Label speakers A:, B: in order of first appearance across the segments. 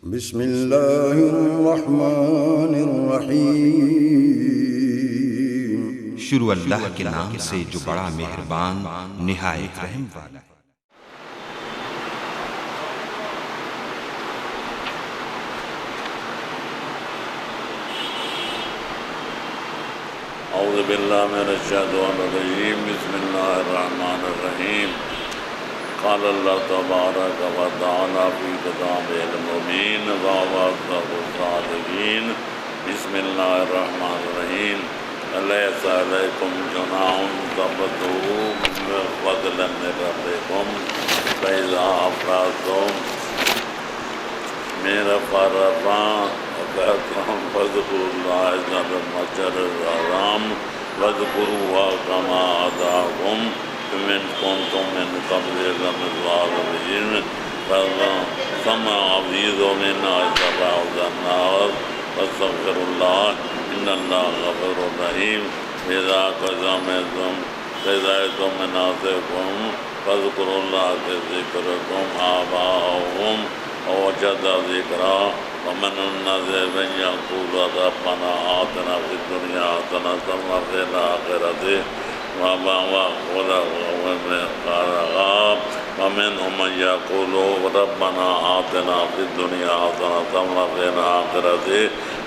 A: بسم اللہ الرحمن الرحیم۔
B: شروع اللہ کے نام سے جو بڑا مہربان نہایت رحم والا ہے۔
C: اعوذ باللہ من الشیطان الرجیم، بسم اللہ الرحمن الرحیم۔ قال اللہ تبارک و تعالی فی کتابہ المبین وهو أصدق الصادقین۔ بسم اللہ الرحمن الرحیم۔ لیس علیکم جناح تبتغوا فضلا من ربکم فإذا أفضتم من فرفان فاذكروا الله عند المسجد الحرام واذكروها كما هداكم وإن كنتم من قبل لمن الظالمين ثم أفيضوا من حيث أفاض الناس واستغفروا الله إن الله غفور رحيم۔ إذا قضيتم مناسككم فاذكروا الله كذكركم آباءكم وأشد ذكرا ومن الناس من يقول ربنا آتنا في الدنيا حسنة وفي الآخرة ومنهم من يقول ربنا آتنا في الدنيا حسنة وفي الآخرة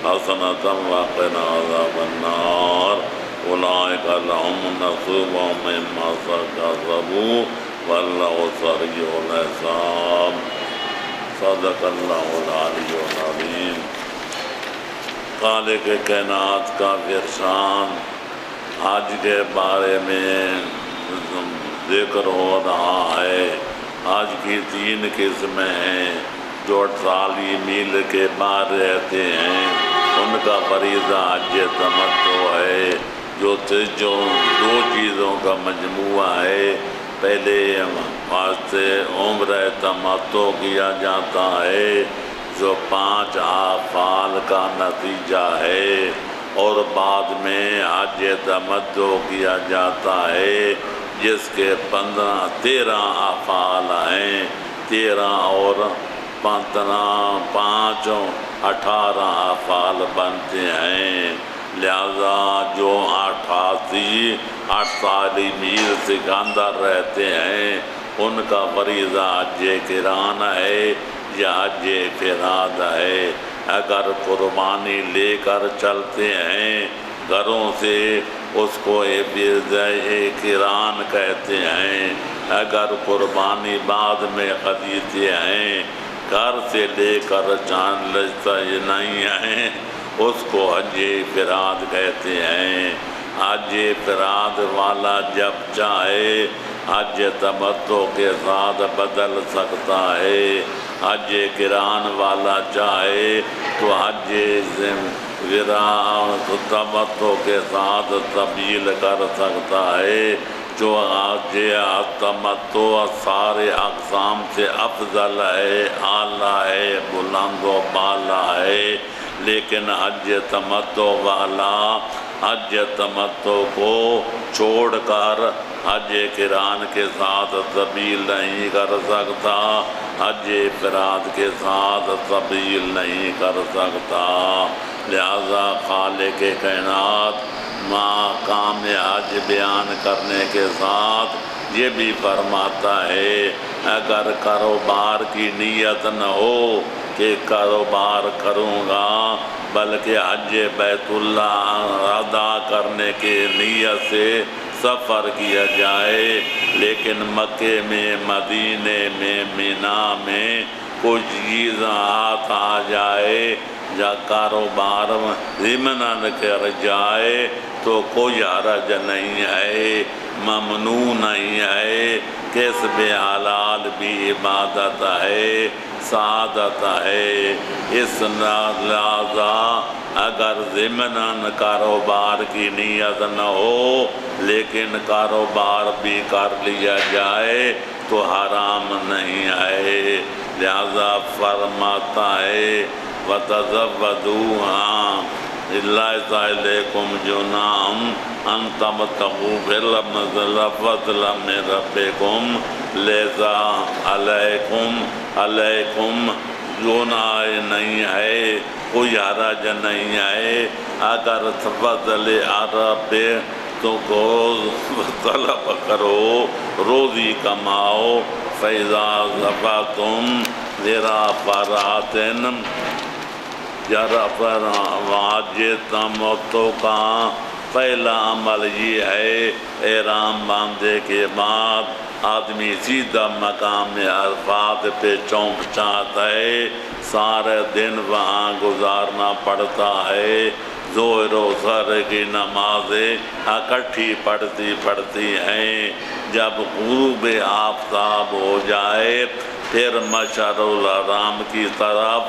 C: حسنة وقنا عذاب النار أولئك لهم نصيب مما كسبوا والله سريع الحساب۔ صدق اللہ العلی العظیم۔ خالق کائنات کا ارشاد حج کے بارے میں ذکر ہو رہا ہے۔ حج کی 3 قسمیں ہیں۔ جو 48 میل کے باہر رہتے ہیں ان کا فریضہ حج تمتع ہے، جو 2 چیزوں کا مجموعہ ہے۔ پہلے واسطے عمرہ تمتع کیا جاتا ہے جو 5 افعال کا نتیجہ ہے، اور بعد میں حج تمتع کیا جاتا ہے جس کے 13 افعال ہیں۔ 13 اور 5 18 افعال بنتے ہیں۔ لہذا جو 88 میل سے اندر رہتے ہیں ان کا فریضہ حج قران ہے یا حج افراد ہے۔ اگر قربانی لے کر چلتے ہیں گھروں سے اس کو قران کہتے ہیں۔ اگر قربانی بعد میں خریدتے ہیں گھر سے لے کر جان لجتا نہیں ہیں اس کو حج افراد کہتے ہیں۔ حج افراد والا جب چاہے حج تمتع کے ساتھ بدل سکتا ہے، حج قران والا چاہے تو حج تمتع کے ساتھ تبدیل کر سکتا ہے۔ جو حج تمتع سارے اقسام سے افضل ہے، اعلیٰ ہے، بلند و بالا ہے، لیکن حج تمتع والا حج تمتع کو چھوڑ کر حج قران کے ساتھ تبدیل نہیں کر سکتا، حج افراد کے ساتھ تبدیل نہیں کر سکتا۔ لہذا خالق کائنات مقام حج بیان کرنے کے ساتھ یہ بھی فرماتا ہے اگر کاروبار کی نیت نہ ہو کہ کاروبار کروں گا بلکہ حج بیت اللہ ادا کرنے کے نیت سے سفر کیا جائے، لیکن مکے میں، مدینے میں، مینا میں کچھ چیز ہاتھ آ جائے یا کاروبار ضمناً کر جائے تو کوئی حرج نہیں ہے، ممنوع نہیں ہے۔ کسب حلال بھی عبادت ہے، سعادت ہے۔ اس لہذا اگر ضمناً کاروبار کی نیت نہ ہو لیکن کاروبار بھی کر لیا جائے تو حرام نہیں ہے۔ لہذا فرماتا ہے وَتَزَوَّدُوا لَيْسَ عَلَيْكُمْ جُنَاحٌ أَن تَبْتَغُوا فَضْلًا مِّن رَّبِّكُمْ لَيْسَ عَلَيْكُمْ گناہ نہیں ہے، کوئی حرج نہیں ہے۔ اگر فضل عرب تو طلب کرو، روزی کماؤ۔ فَإِذَا ذَبَحْتُمْ ذِرَافَرَاتٍ واجتمعتم کا پہلا عمل یہ ہے احرام باندھے کے بعد آدمی سیدھا مقام عرفات پہ چونک چاہتا ہے، سارے دن وہاں گزارنا پڑتا ہے۔ ظہر و عصر کی نمازیں اکٹھی پڑھتی ہیں۔ جب غروب آفتاب ہو جائے پھر مشعر الحرام کی طرف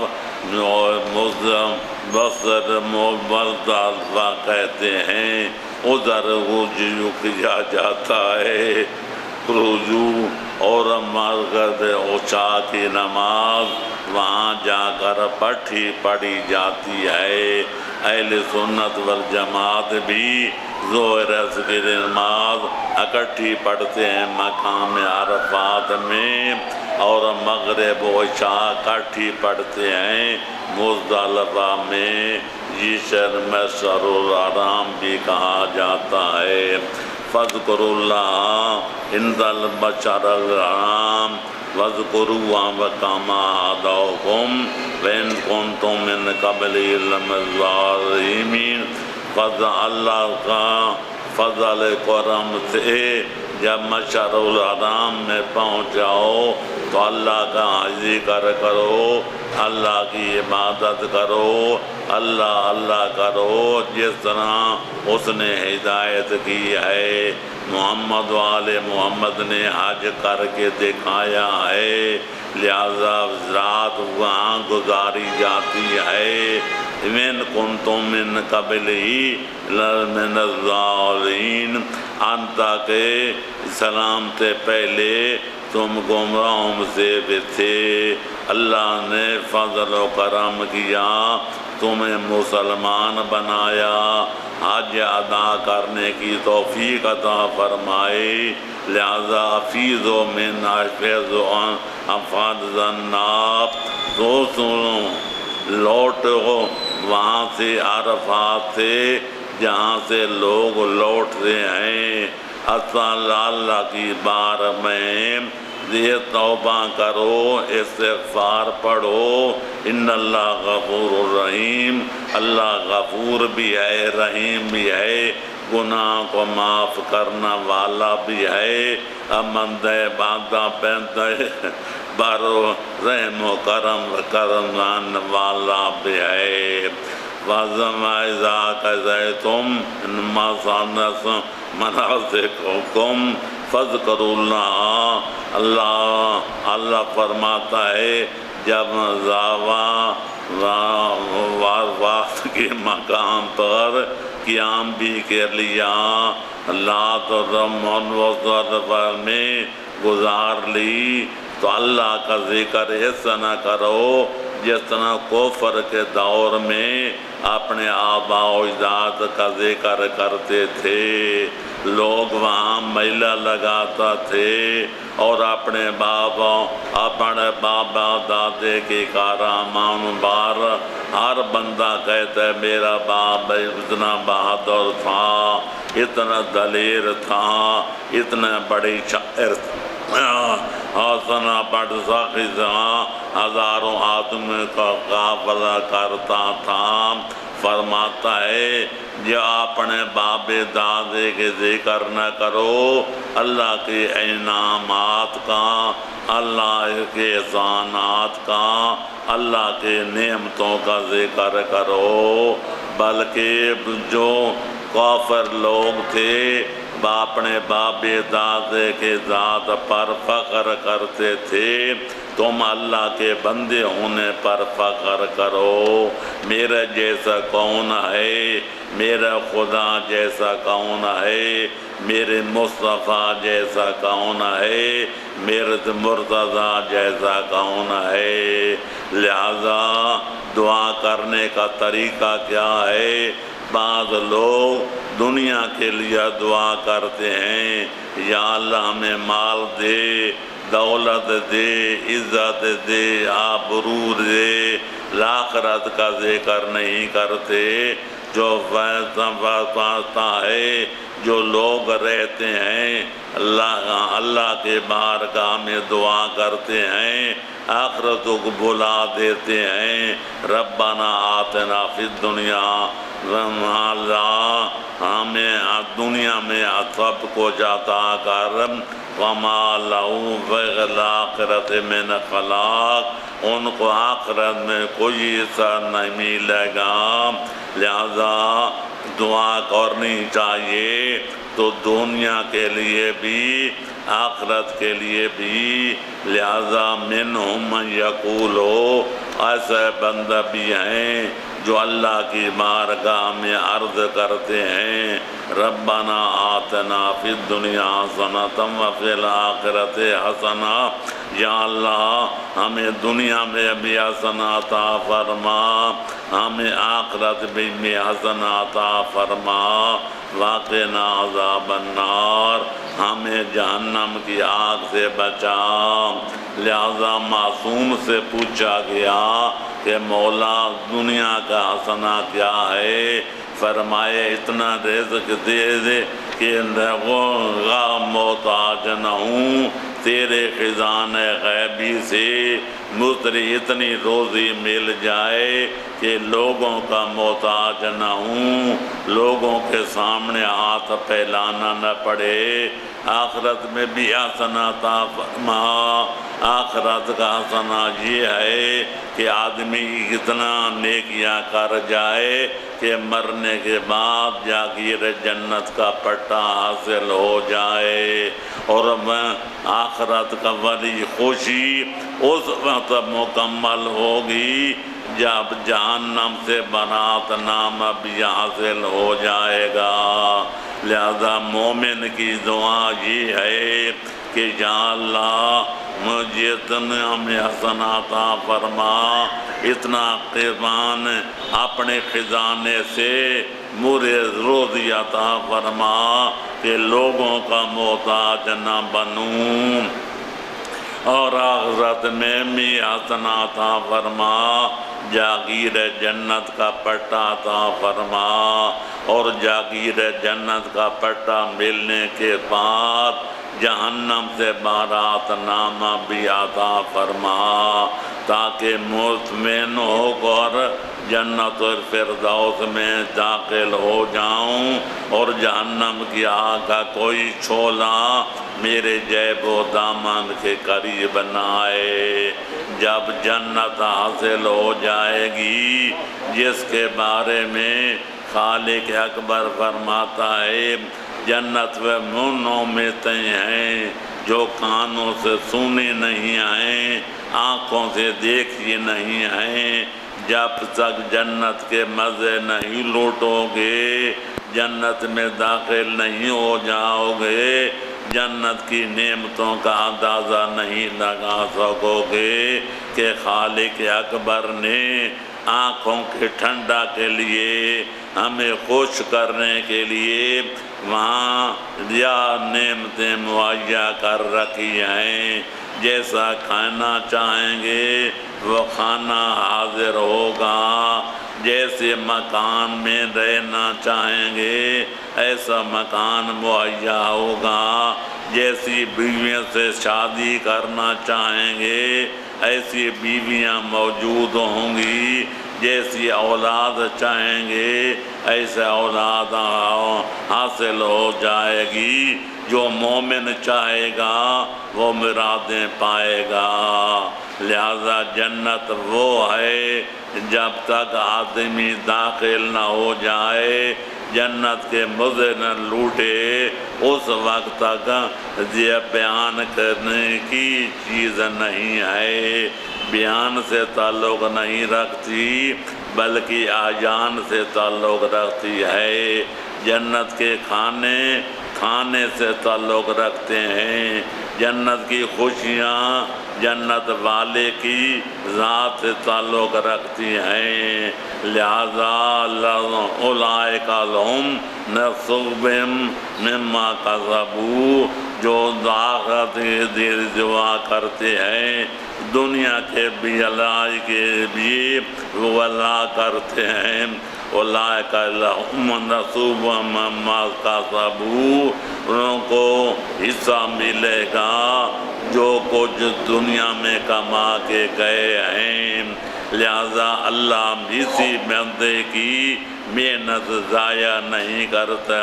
C: مزدلفہ کہتے ہیں، ادھر رجوع کیا جاتا ہے۔ رجوع اور مغرب عشاء کی نماز وہاں جا کر پڑھی جاتی ہے۔ اہل سنت والجماعت بھی ظہر اثر کی نماز اکٹھی پڑھتے ہیں مقام عرفات میں، اور مغرب و عشاء اکٹھی پڑھتے ہیں مزدلفہ میں۔ یہ شہر مشعر الحرام بھی کہا جاتا ہے۔ فاذکروا اللہ عند المشعر الحرام واذکروہ کما ہداکم وإن کنتم من قبلہ لمن الضالین۔ اللہ کا فضل کرم سے جب مشعر الحرام میں پہنچ جاؤ تو اللہ کا ذکر کرو، اللہ کی عبادت کرو، اللہ کرو جس طرح اس نے ہدایت کی ہے۔ محمد والے محمد نے حج کر کے دکھایا ہے، لہذا رات وہاں گزاری جاتی ہے۔ وَإِن كُنتُم مِّن قَبْلِهِ لَمِنَ الضَّالِّينَ، تاکہ اسلام سے پہلے تم گمراہوں سے بھی تھے۔ اللہ نے فضل و کرم کیا، تمہیں مسلمان بنایا، حج ادا کرنے کی توفیق عطا فرمائی۔ لہذا افیضوا من حیث افاض الناس، لوٹو وہاں سے عرفات سے جہاں سے لوگ لوٹتے ہیں۔ اللہ کی بار میں یہ توبہ کرو، استغفار پڑھو۔ ان اللہ غفور الرحیم، اللہ غفور بھی ہے، رحیم بھی ہے، گناہ کو معاف کرنا والا بھی ہے، امندے باندھا پہنتے بارو رحم و کرم والا بھی ہے۔ وَعَظَمَ إِذَا قَضَيْتُمْ مَنَاسِكَكُمْ فَاذْكُرُوا اللَّهَ۔ اللہ فرماتا ہے جب وقت کے مقام پر قیام بھی کر لیا، لات و منوزر میں گزار لی، تو اللہ کا ذکر اس طرح کرو جس طرح کفر کے دور میں اپنے آباء و اجداد کا ذکر کرتے تھے۔ لوگ وہاں میلہ لگاتا تھے اور اپنے بابا دادے کے کارناموں بار ہر بندہ کہتا ہے میرا باپ اتنا بہادر تھا، اتنا دلیر تھا، اتنا بڑی شاعر حسنا بڑھ سخی ہزاروں آدمی کا قافلہ کرتا تھا۔ فرماتا ہے جو اپنے باپ دادے کے ذکر نہ کرو، اللہ کے انعامات کا، اللہ کے احسانات کا، اللہ کے نعمتوں کا ذکر کرو، بلکہ جو کافر لوگ تھے اپنے باپ دادے کے ذات پر فخر کرتے تھے، تم اللہ کے بندے ہونے پر فخر کرو۔ میرا جیسا کون ہے، میرا خدا جیسا کون ہے، میرے مصطفیٰ جیسا کون ہے، میرے مرتضیٰ جیسا کون ہے۔ لہذا دعا کرنے کا طریقہ کیا ہے؟ بعض لوگ دنیا کے لیے دعا کرتے ہیں، یا اللہ ہمیں مال دے، دولت دے، عزت دے، آبرو دے، آخرت کا ذکر نہیں کرتے۔ جو پاتا ہے جو لوگ رہتے ہیں اللہ کے بارگاہ میں دعا کرتے ہیں، آخرت کو بلا دیتے ہیں، ربنا آتنا فی الدنیا، اللہ ہمیں دنیا میں سب کو جاتا کر، وما لہو فی الآخرۃ من خلاق، ان کو آخرت میں کوئی حصہ نہیں ملے گا۔ لہذا دعا کرنی چاہیے، تو دنیا کے لیے بھی آخرت کے لیے بھی۔ لہذا منہم من یقول، ایسے بندہ بھی ہیں جو اللہ کی بارگاہ میں عرض کرتے ہیں، ربنا آتنا فی الدنیا حسنۃ وفی الآخرۃ حسنۃ، یا اللہ ہمیں دنیا میں بھی حسنات عطا فرما، ہمیں آخرت میں حسنات عطا فرما، وقنا عذاب النار، ہمیں جہنم کی آگ سے بچا۔ لہذا معصوم سے پوچھا گیا کہ مولا دنیا کا حسنہ کیا ہے؟ فرمائے اتنا رزق دے دے کہ محتاج نہ ہوں، تیرے خزانے غیبی سے مجھے اتنی روزی مل جائے کہ لوگوں کا محتاج نہ ہوں، لوگوں کے سامنے ہاتھ پھیلانا نہ پڑے۔ آخرت میں بھی حسنہ عطا فرما۔ آخرت کا حسنہ یہ ہے کہ آدمی اتنا نیکیاں کر جائے کہ مرنے کے بعد جاگیر جنت کا پٹا حاصل ہو جائے، اور آخرت کا بڑی خوشی اس وقت مکمل ہوگی جب جہنم سے برات نامہ بھی حاصل ہو جائے گا۔ لہذا مومن کی دعا یہ ہے کہ یا اللہ مجھے اتنا ہمیں حسنات عطا فرما، اتنا قربان اپنے خزانے سے مجھے روزی عطا فرما کہ لوگوں کا محتاج نہ بنوں، اور آخرت میں بھی حسنات عطا فرما، جاگیر جنت کا پٹا عطا فرما، اور جاگیر جنت کا پٹا ملنے کے بعد جہنم سے برات نامہ بھی عطا فرما، تاکہ مطمئن ہو کر جنت الفردوس میں داخل ہو جاؤں، اور جہنم کی آگ کا کوئی شعلہ میرے جیب و دامن کے قریب نہ آئے۔ جب جنت حاصل ہو جائے گی، جس کے بارے میں خالق اکبر فرماتا ہے جنت وہ منوں میں تئیں ہیں جو کانوں سے سنے نہیں آئیں، آنکھوں سے دیکھی نہیں ہیں، جب تک جنت کے مزے نہیں لوٹو گے، جنت میں داخل نہیں ہو جاؤ گے، جنت کی نعمتوں کا اندازہ نہیں لگا سکو گے کہ خالق اکبر نے آنکھوں کے ٹھنڈا کے لیے، ہمیں خوش کرنے کے لیے وہاں نعمتیں مہیا کر رکھی ہیں۔ جیسا کھانا چاہیں گے وہ کھانا حاضر ہوگا، جیسے مکان میں رہنا چاہیں گے ایسا مکان مہیا ہوگا، جیسی بیویوں سے شادی کرنا چاہیں گے ایسی بیویاں موجود ہوں گی، جیسی اولاد چاہیں گے ایسے اولاد حاصل ہو جائے گی۔ جو مومن چاہے گا وہ مرادیں پائے گا۔ لہذا جنت وہ ہے جب تک آدمی داخل نہ ہو جائے، جنت کے مزے نہ لوٹے، اس وقت تک یہ بیان کرنے کی چیز نہیں ہے، بیان سے تعلق نہیں رکھتی بلکہ آیان سے تعلق رکھتی ہے۔ جنت کے کھانے سے تعلق رکھتے ہیں، جنت کی خوشیاں جنت والے کی ذات سے تعلق رکھتی ہیں، لہذا اولئک لہم نصیب مما کسبوا، جو آخرت دیر دعا کرتے ہیں دنیا کے بھی اللہ کے بھی وہ اللہ کرتے ہیں، اولئک لہم نصیب مما کسبوا، ان کو حصہ ملے گا جو کچھ دنیا میں کما کے گئے ہیں، لہذا اللہ اسی بندے کی محنت ضائع نہیں کرتا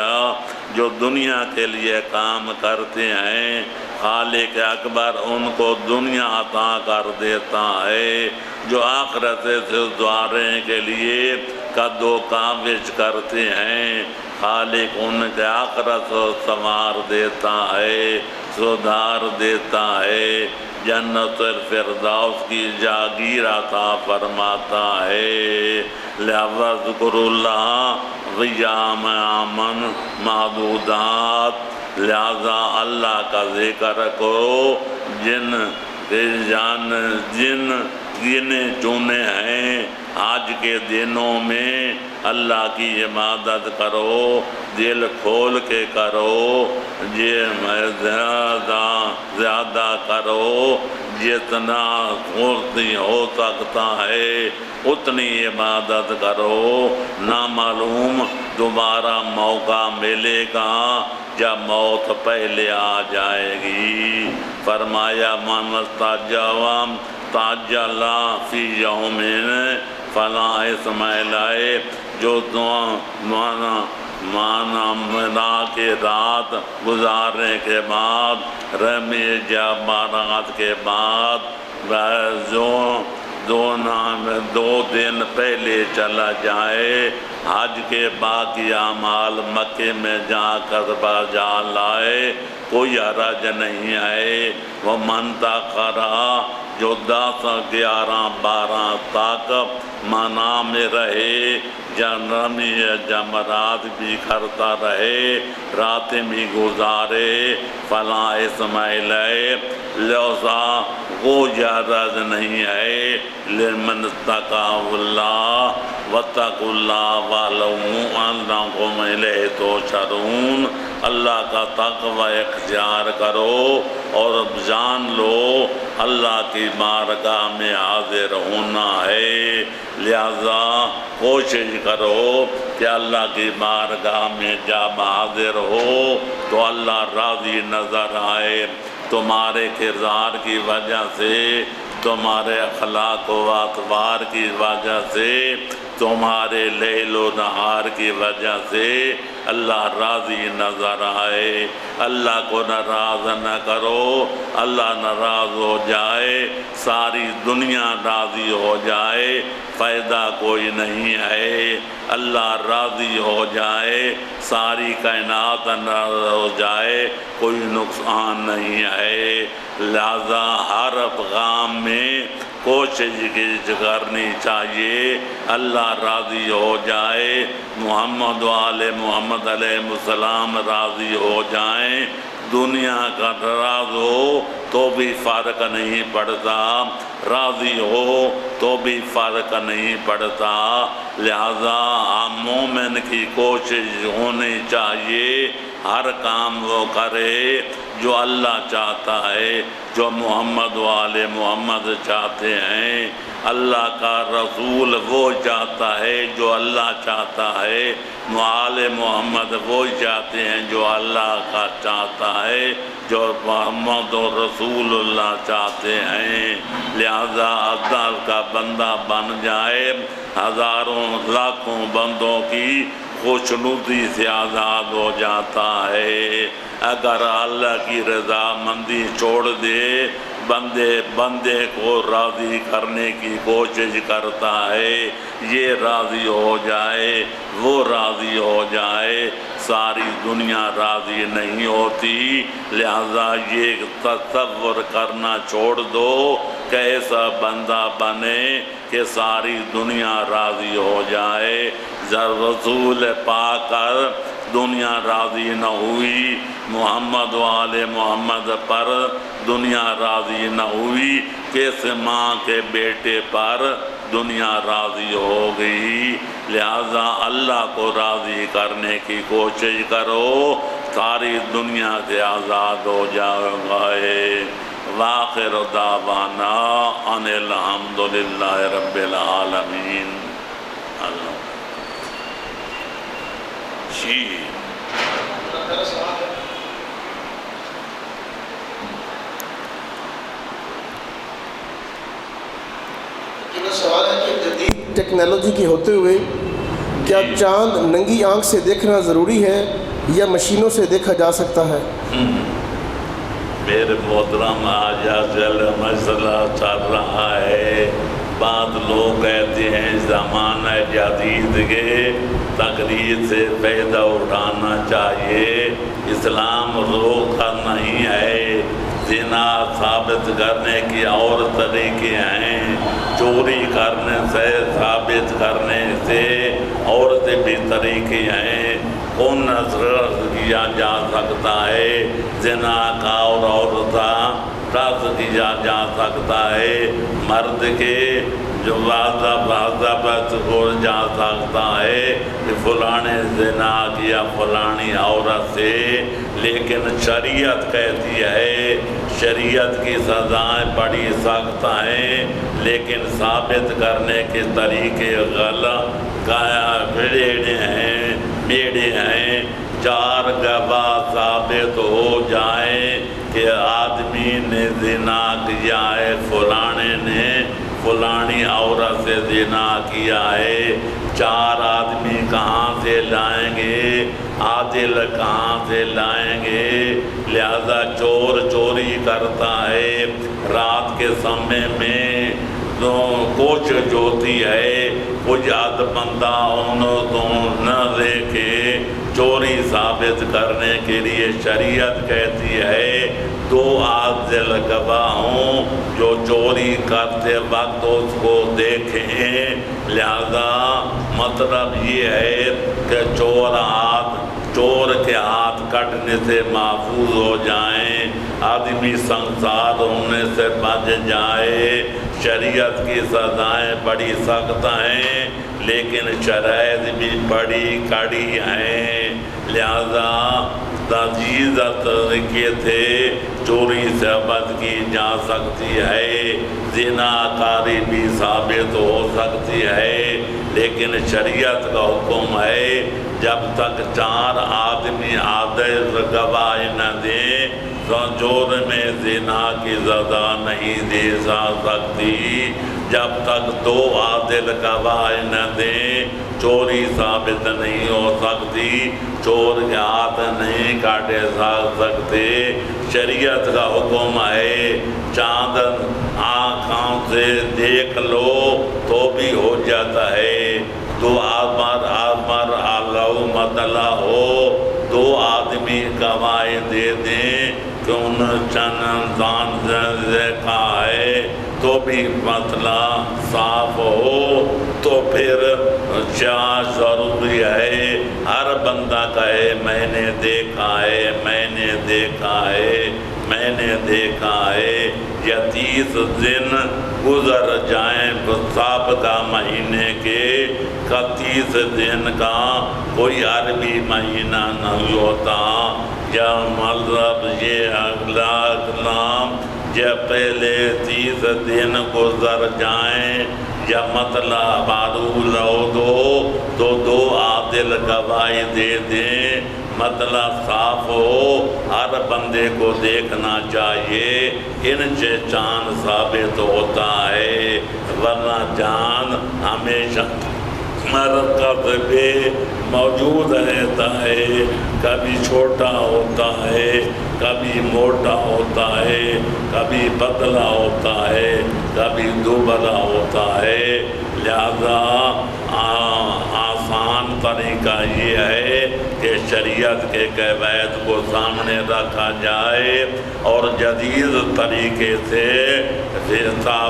C: جو دنیا کے لیے کام کرتے ہیں، خالق اکبر ان کو دنیا عطا کر دیتا ہے، جو آخرت سے دوارے کے لیے قد و کاوش کرتے ہیں خالق ان کے آخرت کو سنوار دیتا ہے، سدھار دیتا ہے، جنت الفردوس کی جاگیر عطا فرماتا ہے، لہذا ذکر اللہ قیام امن معدودات، لہذا اللہ کا ذکر کرو جن گنے چنے ہیں، آج کے دنوں میں اللہ کی عبادت کرو، دل کھول کے کرو، زیادہ کرو، جتنا ہو سکتا ہے اتنی عبادت کرو، نہ معلوم دوبارہ موقع ملے گا جب موت پہلے آ جائے گی۔ فرمایا من استعجل تعجل فی یوم فلا اثم علیہ، جو منا کے رات گزارنے کے بعد رمی جمعرات کے بعد جو دو دن پہلے چلا جائے، حج کے باقی اعمال مکے میں جا کر بجا لائے، کوئی حرج نہیں ہے۔ وہ من تاخرا، جو 10 11 12 تک منا میں رہے، رمی جمرات بھی کرتا رہے، راتیں بھی گزارے، فلا اثم علیہ، لوسا وہ جائز نہیں ہے، لمن اتقى اللہ واتقوا اللہ واعلموا انکم الیہ تحشرون، اللہ کا تقوی اختیار کرو اور جان لو اللہ کی بارگاہ میں حاضر ہونا ہے، لہذا کوشش کرو کہ اللہ کی بارگاہ میں جب حاضر ہو تو اللہ راضی نظر آئے، تمہارے کردار کی وجہ سے، تمہارے اخلاق و اعتبار کی وجہ سے، تمہارے لیل و نہار کی وجہ سے اللہ راضی نظر آئے۔ اللہ کو ناراض نہ کرو، اللہ ناراض ہو جائے، ساری دنیا راضی ہو جائے، فائدہ کوئی نہیں ہے، اللہ راضی ہو جائے، ساری کائنات ناراض ہو جائے، کوئی نقصان نہیں ہے، لہذا ہر پیغام میں کوشش کرنی چاہیے اللہ راضی ہو جائے، محمد و آل محمد علیہ السلام راضی ہو جائیں، دنیا کا ناراض ہو تو بھی فرق نہیں پڑتا، راضی ہو تو بھی فرق نہیں پڑتا، لہذا مومن کی کوشش ہونی چاہیے ہر کام وہ کرے جو اللہ چاہتا ہے، جو محمد و آل محمد چاہتے ہیں، اللہ کا رسول وہ چاہتا ہے جو اللہ چاہتا ہے، آل محمد وہ چاہتے ہیں جو اللہ کا چاہتا ہے، جو محمد و رسول اللہ چاہتے ہیں، لہذا اللہ کا بندہ بن جائے، ہزاروں لاکھوں بندوں کی خوشنودی سے آزاد ہو جاتا ہے۔ اگر اللہ کی رضامندی چھوڑ دے، بندے کو راضی کرنے کی کوشش کرتا ہے، یہ راضی ہو جائے، وہ راضی ہو جائے، ساری دنیا راضی نہیں ہوتی، لہذا یہ تصور کرنا چھوڑ دو کہ ایسا بندہ بنے کہ ساری دنیا راضی ہو جائے۔ رسول پاک دنیا راضی نہ ہوئی، محمد و آل محمد پر دنیا راضی نہ ہوئی، کس ماں کے بیٹے پر دنیا راضی ہو گئی۔ لہذا اللہ کو راضی کرنے کی کوشش کرو، ساری دنیا سے آزاد ہو جاؤ گے۔ وآخر دعوانا ان الحمدللہ رب العالمین۔ اللہ جی
D: سوال ہے کہ جدید ٹیکنالوجی کے ہوتے ہوئے کیا چاند ننگی آنکھ سے دیکھنا ضروری ہے یا مشینوں سے دیکھا جا سکتا ہے؟
C: میرے محترم آج مسئلہ چل رہا ہے، بعض لوگ کہتے ہیں زمانہ جدید کے تقلید سے فائدہ اٹھانا چاہیے، اسلام روکا نہیں ہے، زنا ثابت کرنے کی اور طریقے ہیں، چوری کرنے سے ثابت کرنے سے اور سے بھی طریقے ہیں، کون نظر کیا جا سکتا ہے، زنا کا اور عورت رد کیا جا سکتا ہے، مرد کے جو واضح ہو جا سکتا ہے کہ فلانے زنا کیا فلانی عورت سے، لیکن شریعت کہتی ہے، شریعت کی سزائیں بڑی سخت ہیں، لیکن ثابت کرنے کے طریقے غلط بیڑے ہیں۔ 4 گواہ ثابت ہو جائیں کہ آدمی نے زنا کیا ہے، فلانے نے فلانی عورت سے زنا کیا ہے، 4 آدمی کہاں سے لائیں گے، عادل کہاں سے لائیں گے؟ لہذا چور چوری کرتا ہے، رات کے سمے میں کوشش ہوتی ہے کچھ بندہ انہوں نہ دیکھے، چوری ثابت کرنے کے لیے شریعت کہتی ہے 2 عادل گواہ ہوں جو چوری کرتے وقت اس کو دیکھیں۔ لہذا مطلب یہ ہے کہ چور کے ہاتھ کٹنے سے محفوظ ہو جائیں، آدمی سنسار ہونے سے بچ جائے۔ شریعت کی سزائیں بڑی سخت ہیں، لیکن شرائط بھی بڑی کڑی ہیں، لہذا تجویز طریقے سے چوری سے بچ کی جا سکتی ہے، زنا کاری بھی ثابت ہو سکتی ہے، لیکن شریعت کا حکم ہے جب تک 4 آدمی عادل گواہی نہ دیں چور میں زنا کی سزا نہیں دی جا سکتی، جب تک 2 عادل گواہی نہ دیں چوری ثابت نہیں ہو سکتی، چور کے ہاتھ نہیں کاٹے جا سکتے۔ شریعت کا حکم ہے چاند آنکھوں سے دیکھ لو تو بھی ہو جاتا ہے، 2 مطلع ہو، 2 آدمی گواہی دے دیں کہ انہوں چندان دیکھا ہے تو بھی مسئلہ صاف ہو، تو پھر کیا ضروری ہے ہر بندہ کہے میں نے دیکھا ہے، میں نے دیکھا ہے، میں نے دیکھا ہے، یا 30 دن گزر جائیں سابقہ مہینے کے، 30 دن کا کوئی عربی مہینہ نہیں ہوتا، یا مطلب یہ اگلا نام جب پہلے 30 دن گزر جائیں یا مطلب معلوم ہو تو 2 عادل گواہی دے دیں، مطلب صاف ہو، ہر بندے کو دیکھنا چاہیے، ان سے چاند ثابت ہوتا ہے، ورنہ چاند ہمیشہ مرکز پہ موجود رہتا ہے، کبھی چھوٹا ہوتا ہے، کبھی موٹا ہوتا ہے، کبھی پتلا ہوتا ہے، کبھی دبلا ہوتا ہے، لہذا آسان طریقہ یہ ہے کہ شریعت کے قواعد کو سامنے رکھا جائے اور جدید طریقے سے ادا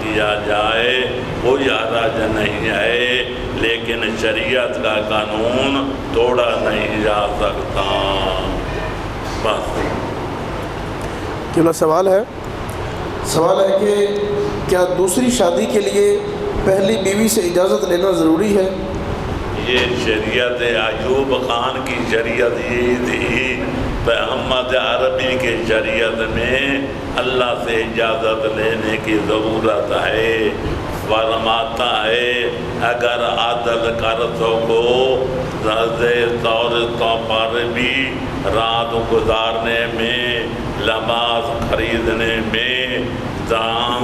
C: کیا جائے، کوئی حرج نہیں ہے، لیکن شریعت کا قانون توڑا نہیں جا سکتا۔ بس
D: کیوں سوال ہے کہ کیا دوسری شادی کے لیے پہلی بیوی سے اجازت لینا ضروری ہے؟
C: یہ شریعت ایوب خان کی شریعت یہ تھی، محمد عربی کے شریعت میں اللہ سے اجازت لینے کی ضرورت ہے۔ فرماتا ہے اگر عدل کر سکو طور پر بھی رات گزارنے میں، لباس خریدنے میں، دام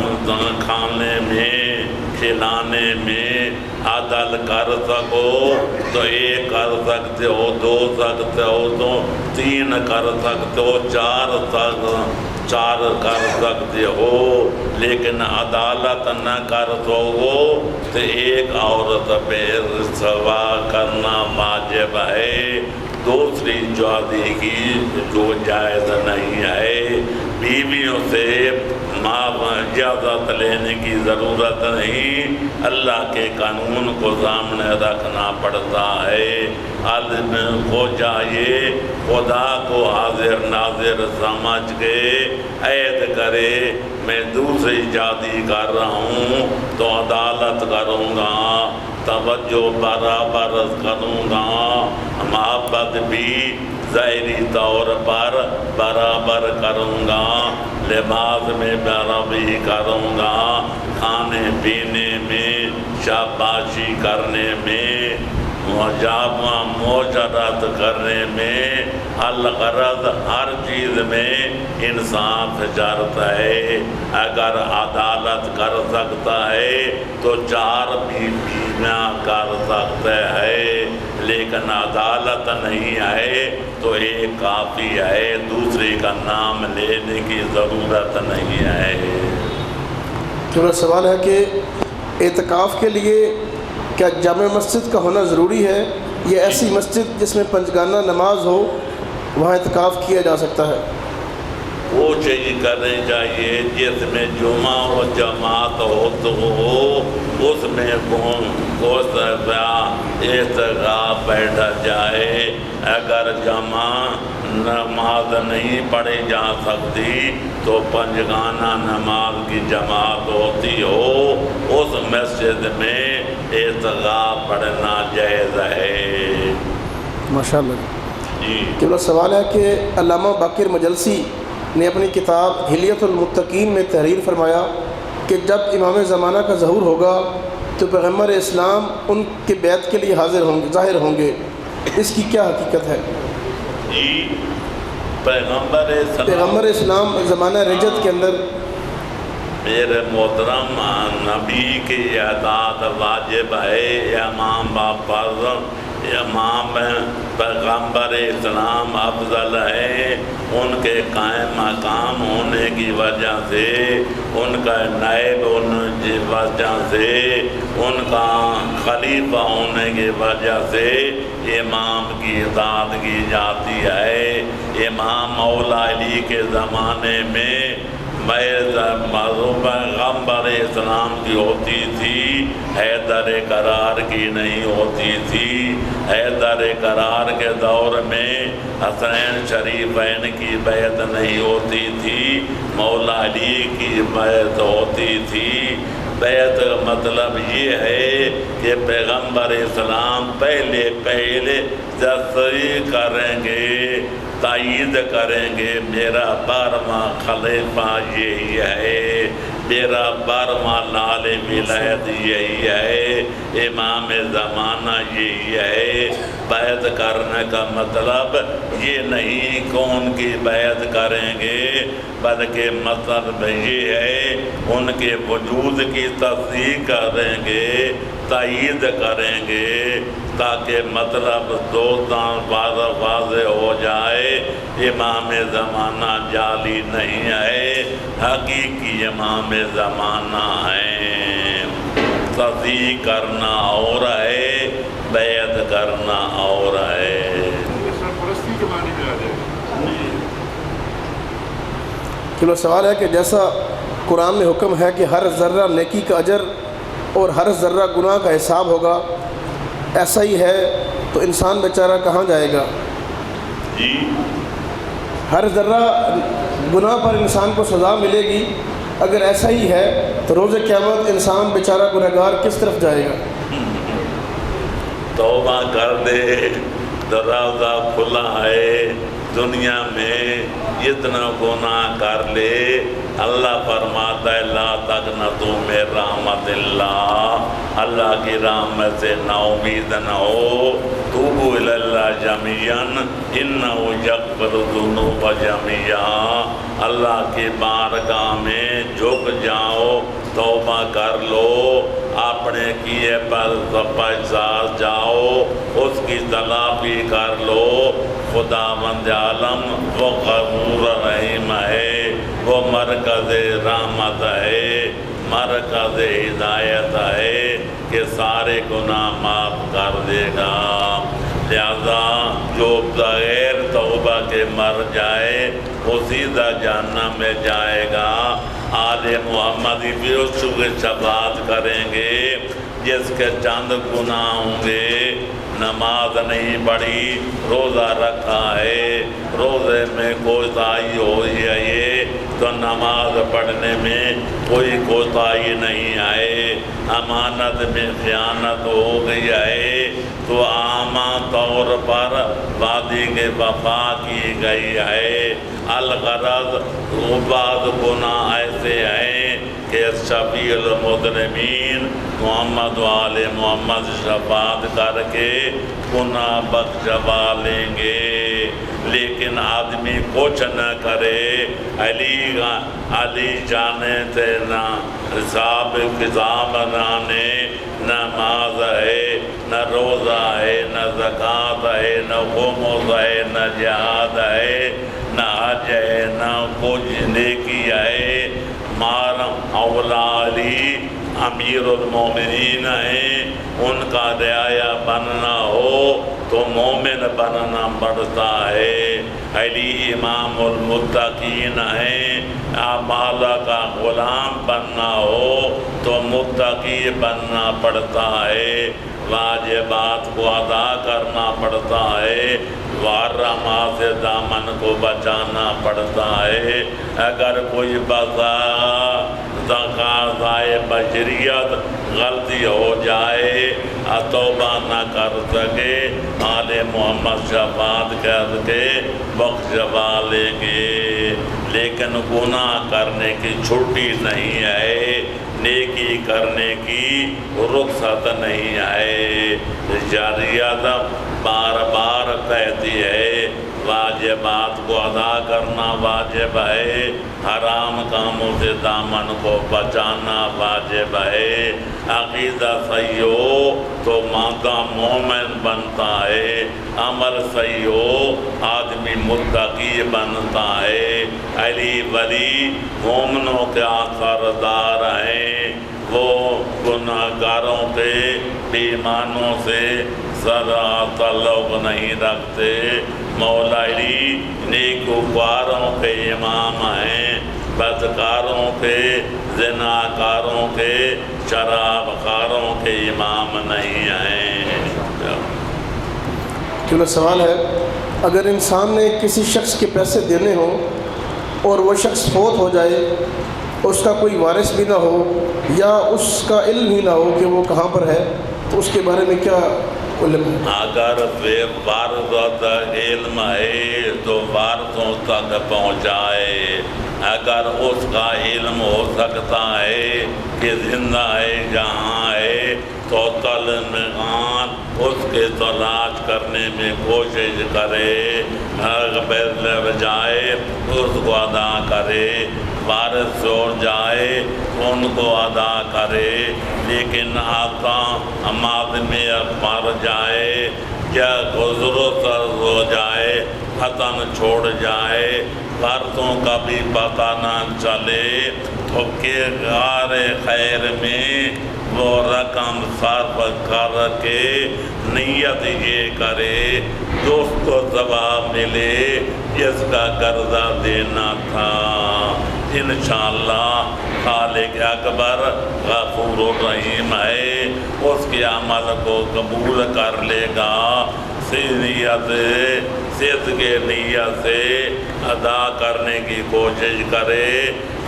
C: کھانے میں، کھلانے میں عدل کر سکو تو ایک کر سکتے ہو، دو سکتے ہو تو تین کر سکتے ہو، چار کر سکتے ہو، لیکن عدالت نہ کر سکو تو ایک عورت پہ رسوا کرنا واجب ہے، دوسری شادی کی جو جائز نہیں ہے۔ بیویوں سے اجازت لینے کی ضرورت نہیں، اللہ کے قانون کو سامنے رکھنا پڑتا ہے۔ عالم کو چاہیے خدا کو حاضر ناظر سمجھ کے عہد کرے میں دوسری شادی کر رہا ہوں تو عدالت کروں گا، توجہ برابر کروں گا، محبت بھی ظاہری طور پر برابر کروں گا، لباس میں برابری کروں گا، کھانے پینے میں، شاباشی کرنے میں، معاشرت کرنے میں، الغرض ہر چیز میں انصاف شرط ہے۔ اگر عدالت کر سکتا ہے تو 4 بیویاں کر سکتے ہیں، لیکن عدالت نہیں ہے تو ایک کافی ہے، دوسری کا نام لینے کی ضرورت نہیں ہے۔
D: میرا سوال ہے کہ اعتکاف کے لیے کیا جامع مسجد کا ہونا ضروری ہے یا ایسی مسجد جس میں پنجگانہ نماز ہو وہاں اعتکاف کیا جا سکتا ہے؟
C: وہ چیز کرنی چاہیے جس میں جمعہ و جماعت ہو تو اس میں اعتکاف بیٹھا جائے۔ اگر جمع نماز نہیں پڑھی جا سکتی تو پنجگانہ نماز کی جماعت ہوتی ہو، اس مسجد میں اعتکاف پڑھنا جائز ہے۔
D: ماشاءاللہ
C: جی
D: کہ سوال ہے کہ علامہ باقر مجلسی نے اپنی کتاب حلیۃ المتقین میں تحریر فرمایا کہ جب امام زمانہ کا ظہور ہوگا تو پیغمبر اسلام ان کے بیعت کے لیے ظاہر ہوں گے، اس کی کیا حقیقت ہے؟
C: جی پیغمبر
D: اسلام زمانہ رجت کے اندر
C: میرے محترم نبی کی اطاعت واجب ہے، امام فرض، امام پیغمبر اسلام افضل ہے، ان کے قائم مقام ہونے کی وجہ سے، ان کا نائب ہونے کی وجہ سے، ان کا خلیفہ ہونے کی وجہ سے امام کی اطاعت کی جاتی ہے۔ امام مولا علی کے زمانے میں پیغمبر اسلام کی ہوتی تھی، حیدر قرار کی نہیں ہوتی تھی۔ حیدر قرار کے دور میں حسین شریفین کی بیعت نہیں ہوتی تھی، مولا علی کی بیعت ہوتی تھی۔ بیعت مطلب یہ ہے کہ پیغمبر اسلام پہلے تصریح کریں گے، تائید کریں گے میرا 12واں خلیفہ یہی ہے، میرا 12واں لال ولایت یہی ہے، امام زمانہ یہی ہے۔ بیعت کرنے کا مطلب یہ نہیں کہ ان کی بیعت کریں گے، بلکہ مطلب یہ ہے ان کے وجود کی تصدیق کریں گے، تائید کریں گے، تاکہ مطلب دو واضح ہو جائے۔ امام زمانہ جعلی نہیں ہے، حقیقی امام زمانہ ہے۔ تصدیق کرنا اور ہے، بیعت کرنا اور ہے۔
E: سرپرستی کے معنی میں آ جائے گا۔
D: چلو سوال ہے کہ جیسا قرآن میں حکم ہے کہ ہر ذرہ نیکی کا اجر اور ہر ذرہ گناہ کا حساب ہوگا، ایسا ہی ہے تو انسان بیچارہ کہاں جائے گا؟
C: جی
D: ہر ذرہ گناہ پر انسان کو سزا ملے گی، اگر ایسا ہی ہے تو روز قیامت انسان بیچارہ گنہگار کس طرف جائے گا؟
C: توبہ کر دے، دروازہ کھلا ہے، دنیا میں اتنا گناہ کر لے، اللہ فرماتا ہے لا تقنطوا من رحمت اللہ، اللہ کی رحمت سے نا امید نہ ہو، توبوا الی اللہ جمیعا انہ یغفر الذنوب جمیعا، اللہ کی بارگاہ میں جھک جاؤ، توبہ کر لو، اپنے کیے پر پچاس جاؤ، اس کی تلافی کر لو، خداوند عالم وہ غفور رحیم ہے، وہ مرکز رحمت ہے، مرکز ہدایت ہے کہ سارے گناہ معاف کر دے گا۔ لہذا جو بغیر توبہ کے مر جائے وہ سیدھا جہنم میں جائے گا۔ آل محمد بھی اس کی شفاعت کریں گے جس کے چند گناہ ہوں گے، نماز نہیں پڑھی، روزہ رکھا ہے، روزے میں کوتاہی ہو جائے تو نماز پڑھنے میں کوئی کوتاہی نہیں آئے، امانت میں خیانت ہو گئی ہے تو عام طور پر وعدے کے وفا کی گئی ہے۔ الغرض بعض گناہ ایسے ہیں کہ شفیع المذنبین محمد و آل محمد شفاعت کر کے گناہ بخشوا لیں گے، لیکن آدمی کچھ نہ کرے، علی جانے سے نہ حساب کتاب نانے، نماز ہے نہ روزہ ہے نہ زکوٰۃ ہے نہ خمس ہے نہ جہاد ہے نہ حج ہے نہ کچھ نیکی ہے، اولا علی امیر المومنین ہیں، ان کا رعایا بننا ہو تو مومن بننا پڑتا ہے، علی امام المتقین ہیں، مولا کا غلام بننا ہو تو متقی بننا پڑتا ہے، واجبات کو ادا کرنا پڑتا ہے، محرمات سے دامن کو بچانا پڑتا ہے۔ اگر کوئی تقاضائے بشریت غلطی ہو جائے، توبہ نہ کر سکے، آل محمد شفاعت کر کے بخشوا لیں گے، لیکن گناہ کرنے کی چھٹی نہیں ہے، نیکی کرنے کی رخصت نہیں ہے۔ شریعت بار بار کہتی ہے واجبات کو ادا کرنا واجب ہے، حرام کاموں سے دامن کو بچانا واجب ہے، عقیدہ صحیح ہو تو مادہ مومن بنتا ہے، عمل صحیح ہو آدمی متقی بنتا ہے۔ علی ولی مومنوں کے اثردار ہیں، وہ گناہگاروں کے بیمانوں سے ذرا تعلق نہیں رکھتے، مولا علی نیکوکاروں کے امام ہیں، بدکاروں کے، زناکاروں کے، شراب خاروں کے امام نہیں ہیں۔
D: چلو سوال ہے، اگر انسان نے کسی شخص کے پیسے دینے ہوں اور وہ شخص فوت ہو جائے، اس کا کوئی وارث بھی نہ ہو یا اس کا علم ہی نہ ہو کہ وہ کہاں پر ہے، تو اس کے بارے میں کیا علم ہے؟
C: اگر بے وارث علم ہے تو وارثوں تک پہنچائے، اگر اس کا علم ہو سکتا ہے کہ زندہ ہے جہاں ہے تو طالبان اس کے تلاش کرنے میں کوشش کرے، اگر جائے اس کو ادا کرے، وارث چھوڑ جائے ان کو ادا کرے، لیکن آقا آدمی مر جائے یا ضرورت ہو جائے، وطن چھوڑ جائے، وارثوں کا بھی پتہ نہ چلے تو کہ غار خیر میں وہ رقم صرف کر کے نیت یہ کرے جو اس کو ثواب ملے جس کا قرضہ دینا تھا۔ انشاءاللہ خالق اکبر غفور الرحیم ہے، اس کے عمل کو قبول کر لے گا۔ صدق نیت سے ادا کرنے کی کوشش کرے،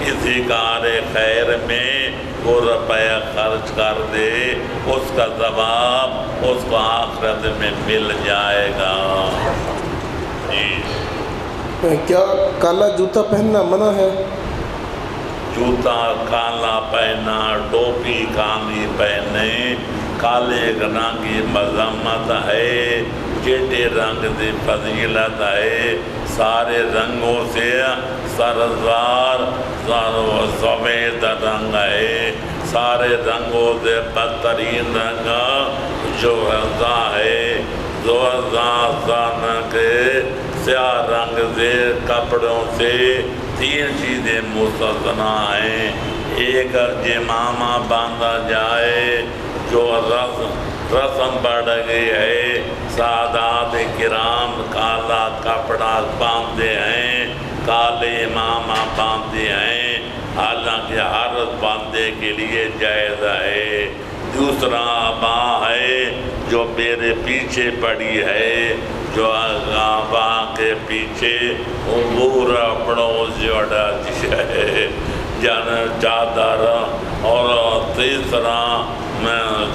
C: کسی کار خیر میں وہ روپیہ خرچ کر دے، اس کا ثواب اس کو آخرت میں مل جائے گا۔
D: کیا کالا جوتا پہننا منع ہے؟
C: جوتا کالا پہنا، ٹوپی کالی پہنے، کالے رنگ کی مذمت ہے، چیٹے رنگ کی فضیلت ہے۔ سارے رنگوں سے سرزار سفید رنگ ہے، سارے رنگوں سے بدترین رنگ جو ہے کے سیاہ رنگ سے کپڑوں سے تین چیزیں مستثنا ہیں۔ ایک جمامہ باندھا جائے جو رسم بڑھ گئی ہے، سادات کرام کالا کپڑا باندھتے ہیں، کالے امامہ باندھتے ہیں، حالانکہ عرض باندھنے کے لیے جائز ہے۔ دوسرا عبا ہے جو میرے پیچھے پڑی ہے، جو عبا کے پیچھے عبور اپنوں جوڑا ہے جن چادر، اور تیسرا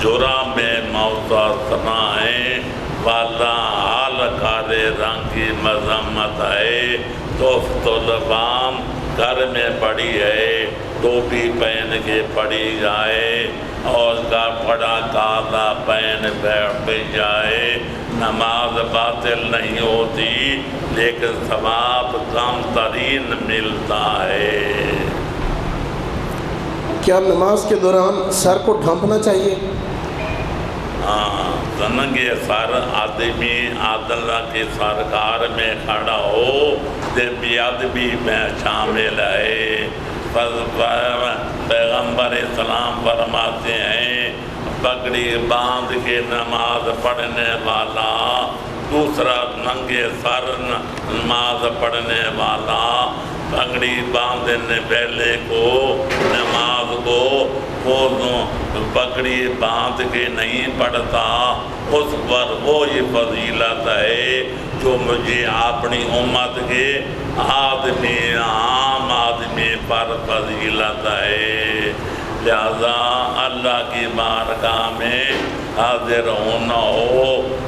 C: جورا میں موسسنا ہے والا حال کالے رنگ کی مذمت ہے۔ تحفۃ البام گھر میں پڑی ہے، ٹوپی پہن کے پڑی جائے اور کپڑا کالا پہن بیٹھ جائے، نماز باطل نہیں ہوتی لیکن ثواب کم ترین ملتا ہے۔
D: کیا نماز کے دوران سر کو ڈھانپنا چاہیے؟
C: زنگے سر آدمی عادل کی سرکار میں کھڑا ہو دے بیادبی میں شامل ہے۔ پیغمبر اسلام فرماتے ہیں پگڑی باندھ کے نماز پڑھنے والا، دوسرا ننگے سر نماز پڑھنے والا پگڑی باندھنے پہلے کو نماز کو پگڑی باندھ کے نہیں پڑھتا، اس پر وہی فضیلت ہے جو مجھے اپنی امت کے عام آدمی پر فضیلت ہے۔ لہذا اللہ کی بارگاہ میں حاضر ہونا ہو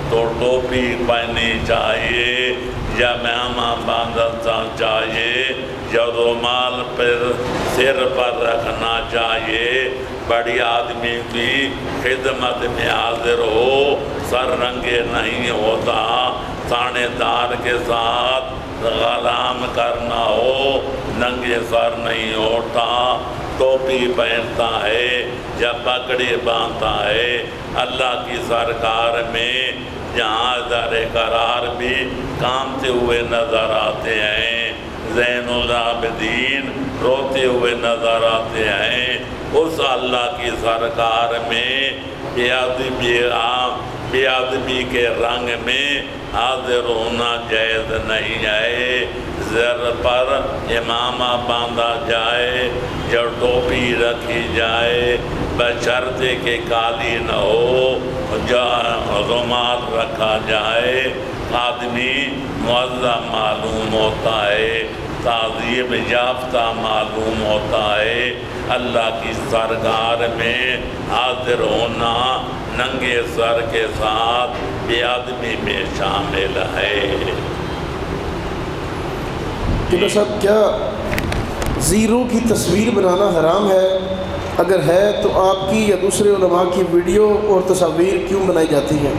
C: تو ٹوپی پہنی چاہیے، یا امامہ باندھنا چاہیے، یا رومال پر سر پر رکھنا چاہیے۔ بڑی آدمی کی خدمت میں حاضر ہو، سر رنگے نہیں ہوتا، تھانے دار کے ساتھ غلام کرنا ہو، ننگے سر نہیں ہوتا، ٹوپی پہنتا ہے یا پگڑی باندھتا ہے۔ اللہ کی سرکار میں جہاں در قرار بھی کامتے ہوئے نظر آتے ہیں، زین العابدین روتے ہوئے نظر آتے ہیں۔ اس اللہ کی سرکار میں بے ادبی کے رنگ میں حاضر ہونا جائز نہیں ہے۔ زر پر امامہ باندھا جائے یا ٹوپی رکھی جائے، بشرطے کہ کالی نہ ہو، رومال رکھا جائے، آدمی معظم معلوم ہوتا ہے، تعظیم یافتہ معلوم ہوتا ہے۔ اللہ کی سرکار میں حاضر ہونا ننگے سر کے ساتھ بے ادبی میں شامل ہے۔
D: ڈاکٹر صاحب، کیا زیرو کی تصویر بنانا حرام ہے؟ اگر ہے تو آپ کی یا دوسرے علماء کی ویڈیو اور تصاویر کیوں بنائی جاتی ہیں؟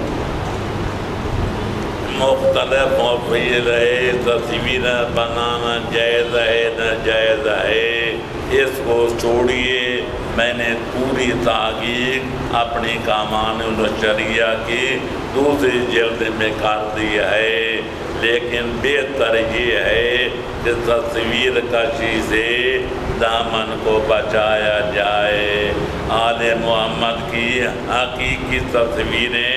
C: مختلف موفیل ہے، تصویر بنانا جائز ہے نہ جائز ہے، اس کو چھوڑیے۔ میں نے پوری تحقیق اپنی کامان الشریعہ کی دوسری جلد میں کر دیا ہے۔ لیکن بہتر یہ ہے کہ تصویر کشی سے دامن کو بچایا جائے۔ آل محمد کی حقیقی تصویریں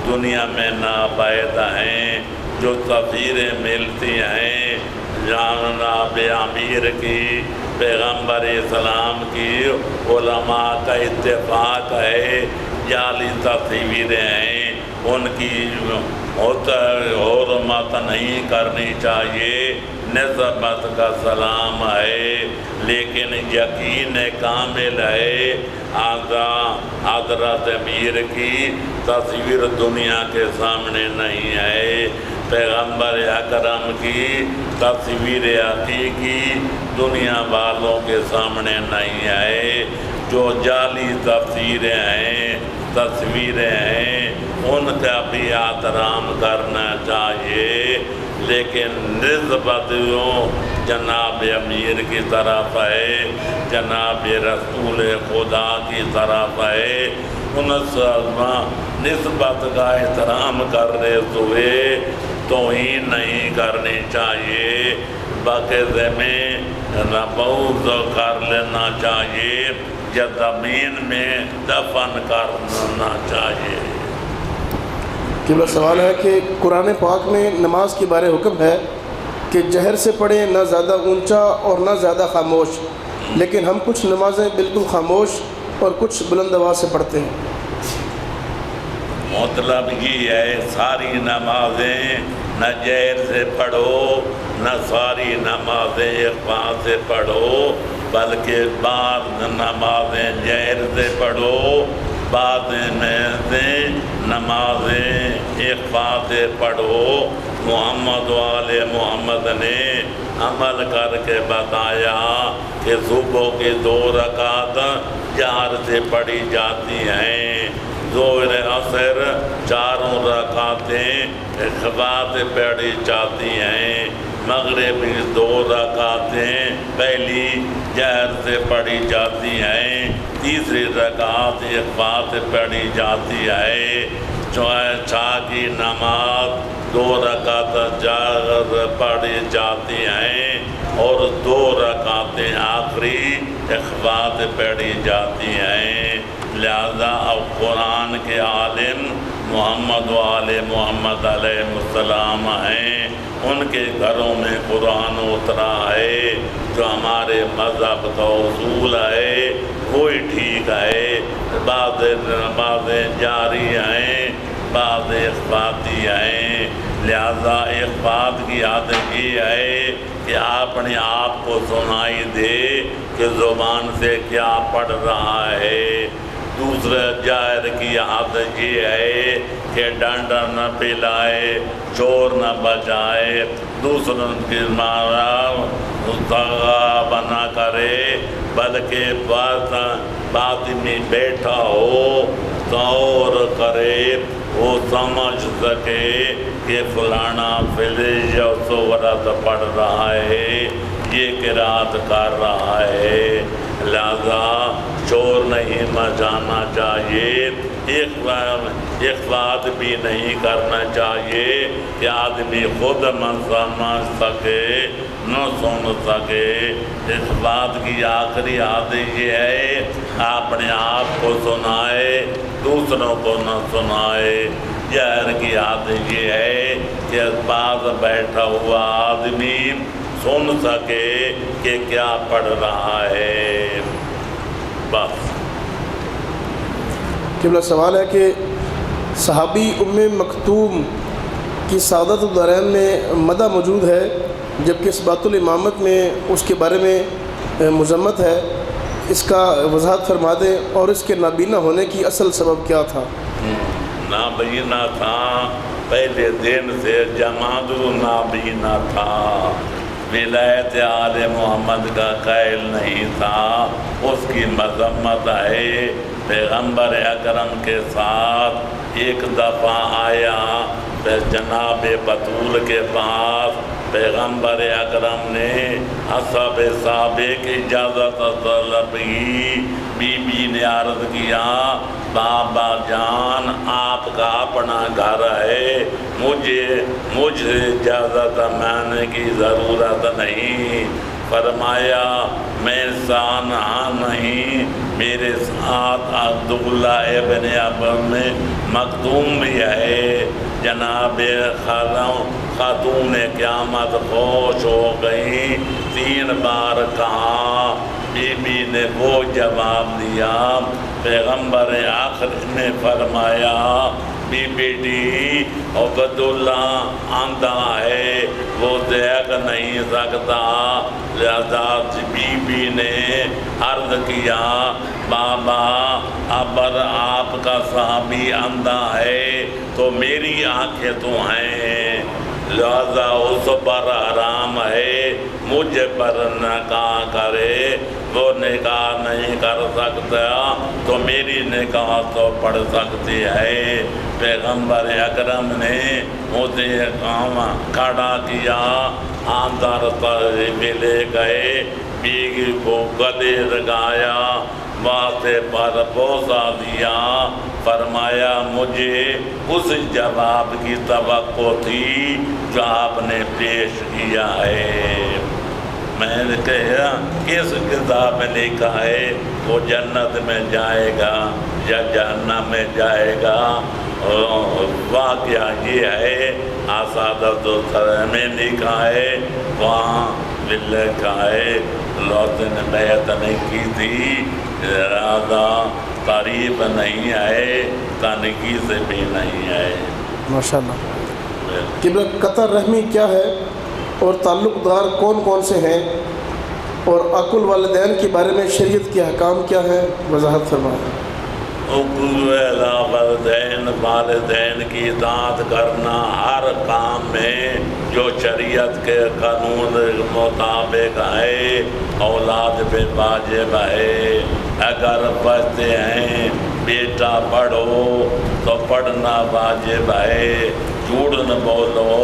C: دنیا میں ناپید ہیں۔ جو تصویریں ملتی ہیں جناب امیر کی، پیغمبر اسلام کی، علماء کا اتفاق ہے جعلی تصویریں ہیں، ان کی حرمت نہیں کرنی چاہیے، نسبت کا سلام ہے، لیکن یقین کامل ہے حضرت امیر کی تصویر دنیا کے سامنے نہیں ہے، پیغمبر اکرم کی تصویر حقیقی دنیا والوں کے سامنے نہیں ہے۔ جو جعلی تصویریں ہیں ان کا بھی احترام کرنا چاہیے، لیکن نسبت جناب امیر کی طرف ہے، جناب رسول خدا کی طرف ہے، ان نسبت کا احترام کرتے ہوئے توہین نہیں کرنی چاہیے، باقاعدے میں نبوذ کر لینا چاہیے یا زمین میں دفن کرنا چاہیے۔
D: قبلہ سوال ہے کہ قرآن پاک میں نماز کے بارے حکم ہے کہ جہر سے پڑھیں، نہ زیادہ اونچا اور نہ زیادہ خاموش، لیکن ہم کچھ نمازیں بالکل خاموش اور کچھ بلند آواز سے پڑھتے ہیں۔
C: مطلب یہ ہے ساری نمازیں نہ جہر سے پڑھو، نہ ساری نمازیں اخفا سے پڑھو، بلکہ بعض نمازیں جہر سے پڑھو، بعض میں سے نمازیں اخفا سے پڑھو۔ محمد والے محمد نے عمل کر کے بتایا کہ صبح کی 2 رکعت جہر سے پڑھی جاتی ہیں، ظہر عصر 4 رکعتیں اخفا سے پڑھی جاتی ہیں، مغرب کی 2 رکعتیں پہلی جہر سے پڑھی جاتی ہیں، تیسری رکعت اخفا سے پڑھی جاتی ہے، عشاء کی نماز 2 رکعت جہر پڑھی جاتی ہیں اور 2 رکعتیں آخری اخفا سے پڑھی جاتی ہیں۔ لہذا اب قرآن کے عالم محمد والے محمد علیہ السلام ہیں، ان کے گھروں میں قرآن اترا ہے، جو ہمارے مذہب کا اصول ہے وہی ٹھیک ہے، بعض جاری ہیں، بعض اخفاتی ہیں۔ لہذا اخفات کی عادت یہ ہے کہ اپنے آپ کو سنائی دے کہ زبان سے کیا پڑھ رہا ہے۔ دوسرے جاہر کی عادت یہ ہے کہ ڈانڈا نہ پلائے، چور نہ بجائے، دوسروں کی بنا کرے، بلکہ بات میں بیٹھا ہو غور کرے، وہ سمجھ سکے کہ فلانا فلج یا سورت پڑھ رہا ہے، یہ قرات کر رہا ہے۔ لہذا شور نہیں مچانا چاہیے، اخفات بھی نہیں کرنا چاہیے کہ آدمی خود نہ سمجھ سکے نہ سن سکے۔ اخفات کی آخری عادت یہ ہے اپنے آپ کو سنائے، دوسروں کو نہ سنائے۔ جہر کی عادت یہ ہے کہ پاس بیٹھا ہوا آدمی سن سکے کہ کیا پڑھ رہا ہے، بس۔
D: قبلہ سوال ہے کہ صحابی ام مکتوم کی سعادت الدارین میں مدح موجود ہے، جبکہ اثبات الامامت میں اس کے بارے میں مذمت ہے، اس کا وضاحت فرما دیں، اور اس کے نابینا ہونے کی اصل سبب کیا تھا؟
C: نابینا تھا، پہلے دن سے جماعت نابینا تھا، ولایت آل محمد کا قائل نہیں تھا، اس کی مذمت ہے۔ پیغمبر اکرم کے ساتھ ایک دفعہ آیا جناب بطول کے پاس، پیغمبر اکرم نے حسب صحابے کی اجازت طلب کی، بی بی نے عرض کیا بابا جان آپ کا اپنا گھر ہے، مجھے اجازت ماننے کی ضرورت نہیں۔ فرمایا میں سانحہ نہیں، میرے ساتھ عبداللہ ابن ابن مکتوم بھی ہے۔ جناب خاتون قیامت خوش ہو گئی، 3 بار کہا، بی بی نے وہ جواب دیا۔ پیغمبر آخر نے فرمایا بی بیٹی عبداللہ آندھا ہے، وہ دیکھ نہیں سکتا۔ لہذا بی بی نے عرض کیا بابا ابر آپ کا صحابی اندھا ہے تو میری آنکھیں تو ہیں، لہذا اس پر حرام ہے مجھے پر نکاح کرے، وہ نکاح نہیں کر سکتا تو میری نکاح تو پڑھ سکتی ہے۔ پیغمبر اکرم نے مجھے کھڑا کیا، اندر بھی لے گئے، بیوی کو گلے لگایا، واسطے پر بوسہ دیا، فرمایا مجھے اس جواب کی توقع تھی جو آپ نے پیش کیا ہے۔ میں نے کہا کس کتاب میں لکھا ہے وہ جنت میں جائے گا یا جہنم میں جائے گا؟ واقعہ یہ ہے اسعادت الدرر میں لکھا ہے، وہاں بھی لکھا ہے لوط نے بیعت نہیں کی تھی، لہذا تعریف نہیں ہے، تنقید سے بھی نہیں ہے۔
D: ماشاءاللہ۔ قبلہ قطع رحمی کیا ہے اور تعلق دار کون کون سے ہیں، اور عقل الوالدین کے بارے میں شریعت کے احکام کیا ہے، وضاحت فرمائیں۔
C: والدین کی اطاعت کرنا ہر کام میں جو شریعت کے قانون مطابق ہے، اولاد پہ واجب ہے۔ اگر بچتے ہیں بیٹا پڑھو تو پڑھنا واجب ہے، جھوٹ نہ بولو،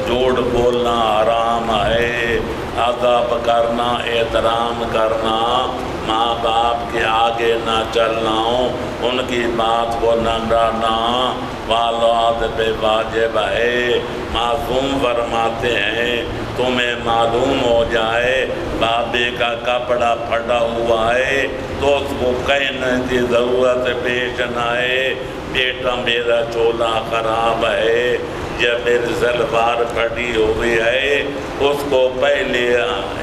C: جھوٹ بولنا حرام ہے۔ ادب کرنا، احترام کرنا، ماں باپ کے آگے نہ چلنا، ان کی بات کو نہ ڈالنا، والد پہ واجب ہے۔ معصوم فرماتے ہیں تمہیں معلوم ہو جائے بابے کا کپڑا پھٹا ہوا ہے تو اس کو کہنے کی ضرورت پیش نہ آئے بیٹا میرا چولا خراب ہے، جب میری سلوار پھٹی ہوئی ہے اس کو پہلے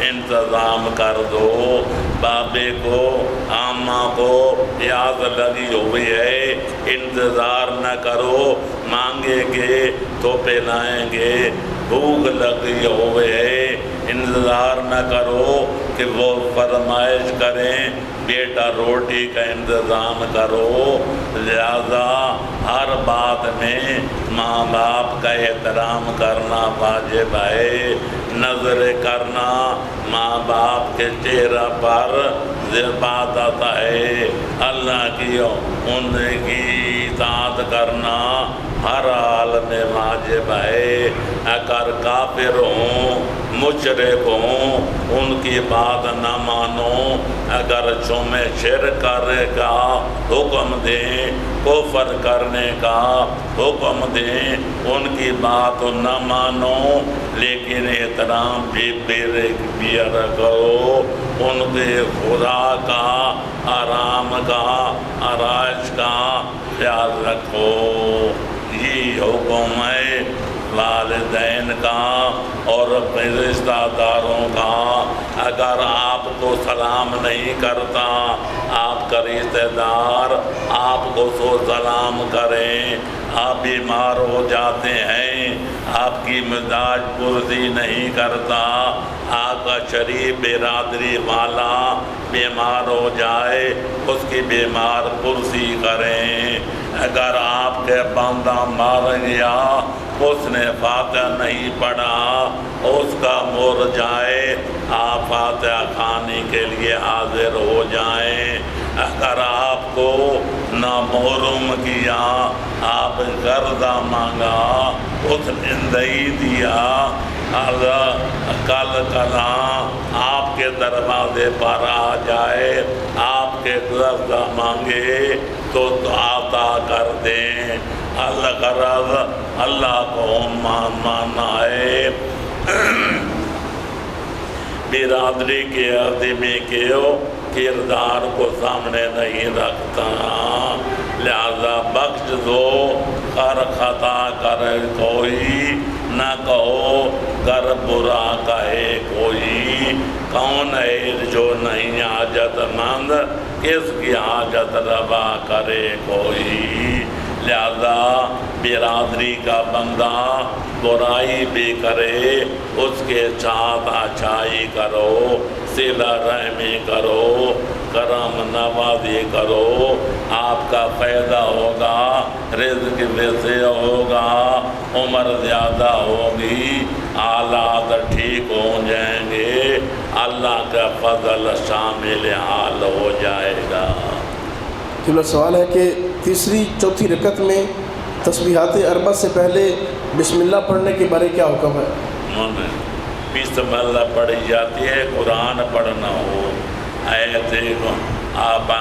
C: انتظام کر دو۔ بابے کو، اماں کو پیاس لگی ہوئی ہے، انتظار نہ کرو، مانگیں گے تو پلائیں گے۔ بھوک لگی ہوئی ہے، انتظار نہ کرو کہ وہ فرمائش کریں، بیٹا روٹی کا انتظام کرو۔ لہذا ہر بات میں ماں باپ کا احترام کرنا واجب ہے۔ نظر کرنا، ماں باپ کے چہرہ پر بات آتا ہے، اللہ کی ان کی اطاعت کرنا ہر حال میں واجب ہے۔ اگر کافر ہوں، مشرک ہوں، ان کی بات نہ مانو، اگر تمہیں شرک کرنے کا حکم دیں، کفر کرنے کا حکم دیں، ان کی بات نہ مانو، لیکن احترام بھی کرو، ان کے خدا کا، آرام کا، آرائش کا خیال رکھو۔ یہ حکم ہے والدین کا اور رشتہ داروں کا۔ اگر آپ کو سلام نہیں کرتا، آپ کا رشتہ دار آپ کو سلام کریں، آپ بیمار ہو جاتے ہیں، آپ کی مزاج پرسی نہیں کرتا، آپ کا شریف برادری والا بیمار ہو جائے اس کی بیمار پرسی کریں۔ اگر آپ کے بندہ مر گیا، اس نے فاتحہ نہیں پڑھا، اس کا مر جائے، آپ فاتحہ کھانے کے لیے حاضر ہو جائیں۔ اگر آپ کو نہ محروم کیا، آپ قرضہ مانگا، اس نے نہیں دیا، کل کلام آپ کے دروازے پر آ جائے، آپ کے رضا مانگے تو عطا کر دیں۔ الغرض اللہ کو ماننا ہے، برادری کے عظیمی کے کردار کو سامنے نہیں رکھتا، لہذا بخش دو، کر خطا کر کوئی نہ کہو، کر برا کہے کوئی، کون ہے جو نہیں حاجت مند، کس کی حاجت روا کرے کوئی۔ لہذا برادری کا بندہ برائی بھی کرے، اس کے ساتھ اچھائی کرو، صلہ رحمی کرو، کرم نوازی کرو، آپ کا فائدہ ہوگا، رزق وسع ہوگا، عمر زیادہ ہوگی، حالات ٹھیک ہو جائیں گے، اللہ کا فضل شامل حال ہو جائے گا۔
D: قبلہ سوال ہے کہ تیسری چوتھی رکعت میں تسبیحات اربع سے پہلے بسم اللہ پڑھنے کے بارے کیا حکم ہے؟
C: بسم اللہ پڑھی جاتی ہے، قرآن پڑھنا ہو، آیت آپ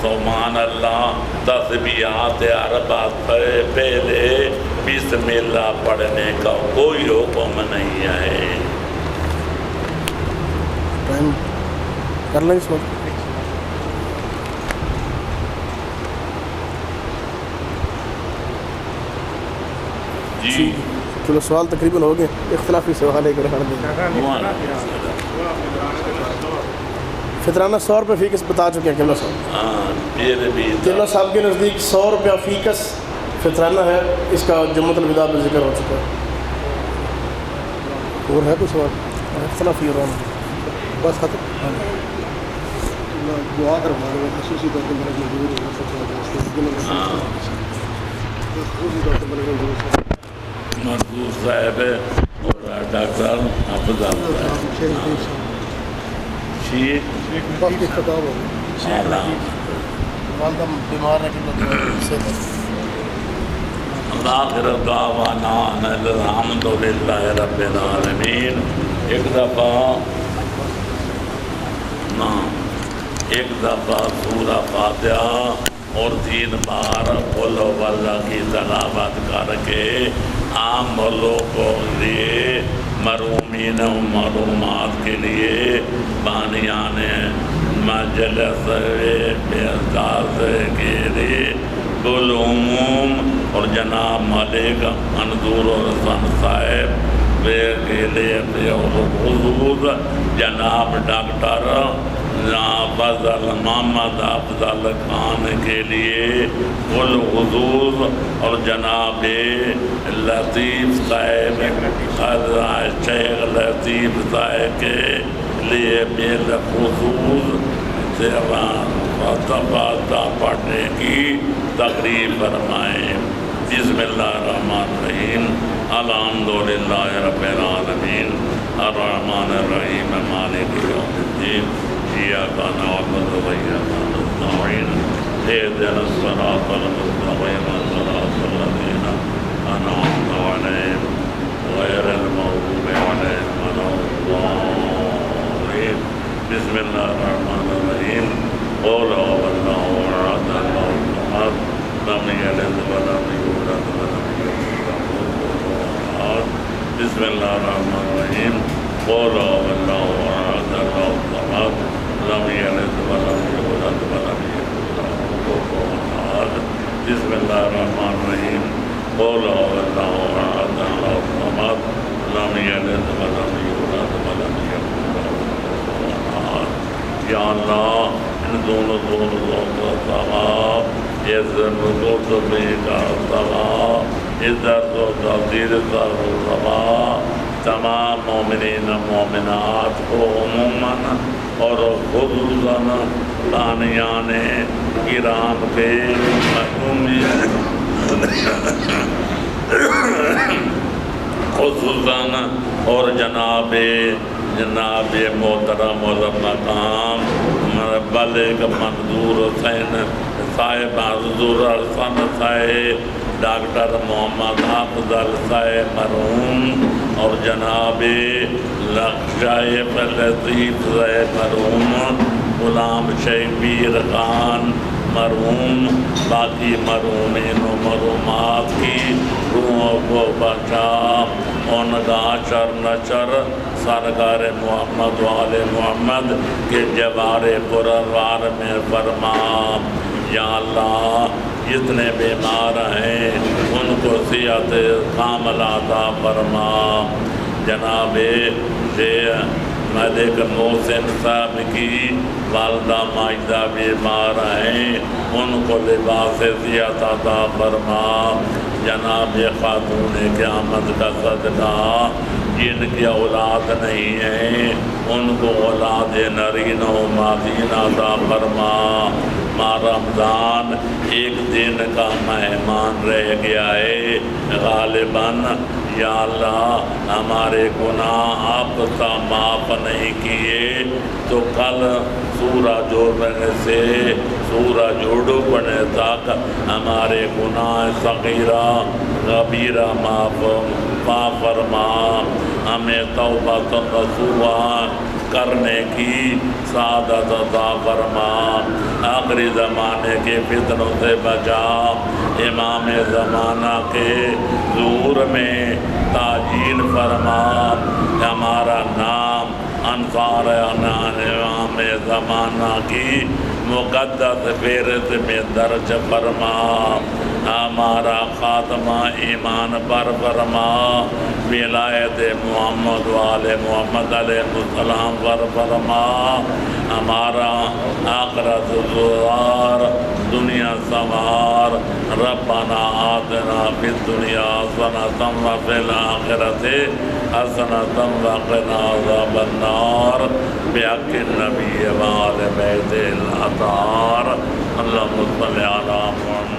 C: سبحان اللہ، تسبیحات اربع سے پہلے بسم اللہ پڑھنے کا کوئی حکم نہیں ہے۔
D: کر لیں اس وقت
C: جی
D: چلو سوال تقریباً ہو گئے، اختلافی سوال ہے کہ فطرانہ 100 روپے فی کس بتا چکے ہیں قبلہ صاحب۔ قبلہ صاحب کے نزدیک 100 روپیہ فی کس فطرانہ ہے، اس کا جمعۃ الوداع میں ذکر ہو چکا ہے۔ اور ہے کوئی سوال؟ اختلافی ہو رہا ہے بس ختم۔ دعا کروانا خصوصی طور پر
C: مردود صاحب اور ڈاکٹر افضل
D: بیمار ہے
C: آخر دعوانا ان الحمدللہ رب العالمین۔ ایک دفعہ سورہ فاتحہ اور 3 بار قل هو اللہ کی تلاوت کر کے عام لوگوں کے لیے، محرومین و محرومات کے لیے، بانیان مجلس اعزاز کے لیے، بالعموم اور جناب ملک منظور حسن صاحب کے لیے، اور خصوص جناب ڈاکٹر فضل محمد افضل خان کے لیے، بالخصوص اور جناب لطیف صاحب شیخ لطیف صاحب کے لیے بالخصوص پڑھنے کی تقریب فرمائیں۔ بسم اللہ الرحمن الرحیم، الحمدللہ رب العالمین، الرحمن الرحیم، مالک یوم الدین، إياك نعبد وإياك نستعين، اهدنا الصراط المستقيم، صراط الذين أنعمت عليهم غير المغضوب عليهم ولا الضالين۔ بسم الله الرحمن الرحيم، قل هو الله أحد الله الصمد، لم يلد ولم يولد ولم يكن له كفوا أحد۔ بسم الله الرحمن الرحيم، قل هو الله أحد الله الصمد، لم يلد ولم يولد ولم يكن له كفوا أحد۔ بسم الله الرحمن الرحيم، قل هو الله أحد الله الصمد، لم يلد ولم يولد ولم يكن له كفوا أحد۔ یا اللہ ان دونوں کا ثواب، عزت و تبی کا ثواب، عزت و تقدیر کا ثواب تمام مومنین مومنات کو عموماً اور خصوصاً دانیان کرام کے خصوصاً اور جناب محترم مقام ملک منظور حسین صاحب، حضور حسن صاحب ڈاکٹر محمد افضل صاحب مرحوم اور جناب شیخ لطیف صاحب مرحوم، غلام شبیر خان مرحوم، باقی مرحومین و مرحومات کی روحوں کو بچا، ان کا شر نشر سرکار محمد وآل محمد کے جوار پروار میں فرما۔ یا اللہ جتنے بیمار ہیں ان کو صحت کاملہ عطا فرما۔ جناب ملک محسن صاحب کی والدہ ماجدہ بیمار ہیں، ان کو لباس صحت عطا فرما۔ جناب خاتون قیامت کا صدقہ جن کی اولاد نہیں ہیں ان کو اولاد نرین و مادین عطا فرما۔ ماہ رمضان ایک دن کا مہمان رہ گیا ہے، غالباً یا اللہ ہمارے گناہ آپ کا معاف نہیں کیے تو کل سورج اڑنے سے سورج ڈوبنے تک ہمارے گناہ صغیرہ کبیرہ معاف فرما۔ ہمیں توبۃ نصوحہ کرنے کی سعادت عطا فرما۔ آخری زمانے کے فتنوں سے بچا۔ امام زمانہ کے ظہور میں تعجیل فرما۔ ہمارا نام انصار امام زمانہ کی مقدس فہرست میں درج فرما۔ ہمارا خاتمہ ایمان پر فرما۔ ولایت محمد وآل محمد علیہ السلام پر فرما۔ ہمارا آخرت زوار دنیا سوار۔ ربنا آتنا فی الدنیا حسنۃ وفی الآخرۃ حسنۃ وقنا عذاب النار بحق النبی وآل بیتہ الاطہار۔ اللہم صل علی محمد